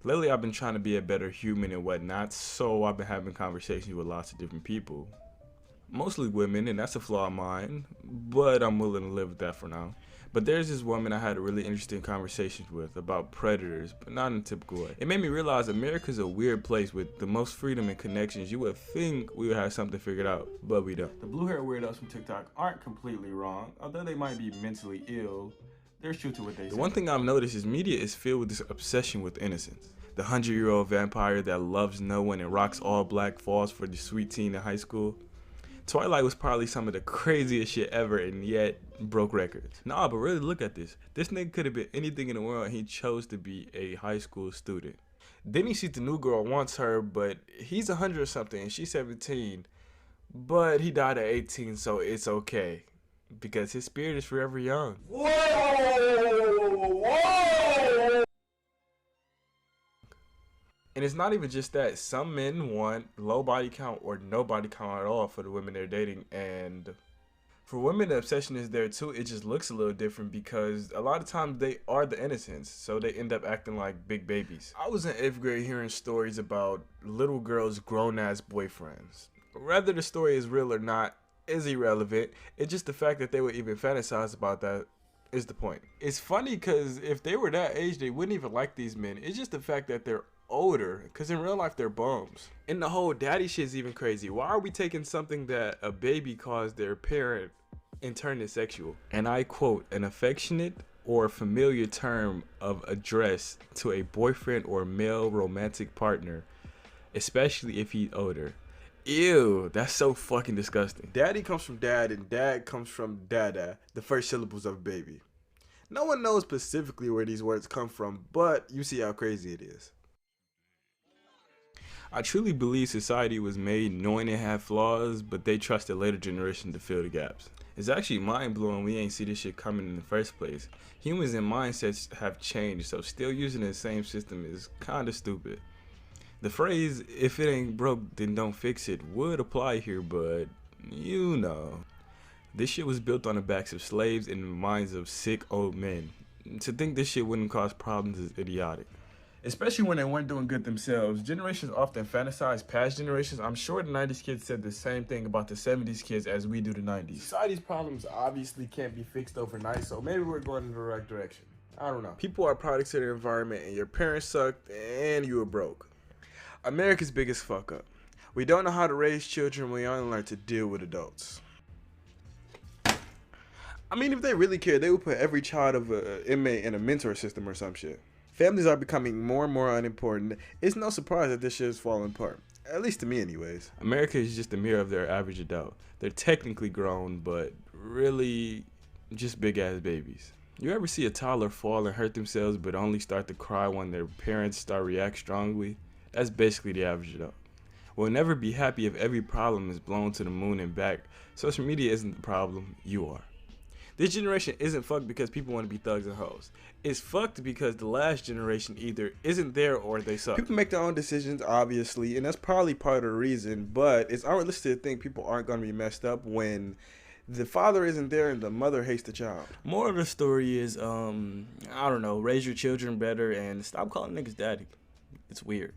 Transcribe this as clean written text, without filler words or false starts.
Lately, I've been trying to be a better human and whatnot, so I've been having conversations with lots of different people. Mostly women, and that's a flaw of mine, but I'm willing to live with that for now. But there's this woman I had a really interesting conversation with about predators, but not in a typical way. It made me realize America's a weird place with the most freedom and connections. You would think we would have something figured out, but we don't. The blue hair weirdos from TikTok aren't completely wrong, although they might be mentally ill. There's truth to what they say. The one thing I've noticed is media is filled with this obsession with innocence. The 100-year-old vampire that loves no one and rocks all black falls for the sweet teen in high school. Twilight was probably some of the craziest shit ever and yet broke records. Nah, but really look at this. This nigga could have been anything in the world and he chose to be a high school student. Then he sees the new girl wants her, but he's 100 or something and she's 17. But he died at 18, so it's okay. Because his spirit is forever young. Whoa! And it's not even just that. Some men want low body count or no body count at all for the women they're dating. And for women, the obsession is there too. It just looks a little different because a lot of times they are the innocents. So they end up acting like big babies. I was in 8th grade hearing stories about little girls' grown-ass boyfriends. Whether the story is real or not is irrelevant. It's just the fact that they would even fantasize about that is the point. It's funny because if they were that age, they wouldn't even like these men. It's just the fact that they're older, because in real life they're bums. And the whole daddy shit's even crazy. Why are we taking something that a baby calls their parent and turning it sexual? And I quote, an affectionate or familiar term of address to a boyfriend or male romantic partner, especially if he's older. Ew, that's so fucking disgusting. Daddy comes from dad and dad comes from dada, the first syllables of baby. No one knows specifically where these words come from, but you see how crazy it is. I truly believe society was made knowing it had flaws, but they trusted later generation to fill the gaps. It's actually mind-blowing we ain't see this shit coming in the first place. Humans and mindsets have changed, so still using the same system is kinda stupid. The phrase, if it ain't broke, then don't fix it, would apply here, but you know. This shit was built on the backs of slaves and the minds of sick old men. To think this shit wouldn't cause problems is idiotic. Especially when they weren't doing good themselves. Generations often fantasize past generations. I'm sure the 90s kids said the same thing about the 70s kids as we do the 90s. Society's problems obviously can't be fixed overnight, so maybe we're going in the right direction. I don't know. People are products of their environment and your parents sucked and you were broke. America's biggest fuck up. We don't know how to raise children, we only learn to deal with adults. I mean, if they really cared, they would put every child of an inmate in a mentor system or some shit. Families are becoming more and more unimportant. It's no surprise that this shit is falling apart. At least to me anyways. America is just a mirror of their average adult. They're technically grown, but really just big ass babies. You ever see a toddler fall and hurt themselves but only start to cry when their parents start react strongly? That's basically the average adult. We'll never be happy if every problem is blown to the moon and back. Social media isn't the problem, you are. This generation isn't fucked because people want to be thugs and hoes. It's fucked because the last generation either isn't there or they suck. People make their own decisions, obviously, and that's probably part of the reason, but it's unrealistic to think people aren't going to be messed up when the father isn't there and the mother hates the child. More of the story is, I don't know, raise your children better and stop calling niggas daddy. It's weird.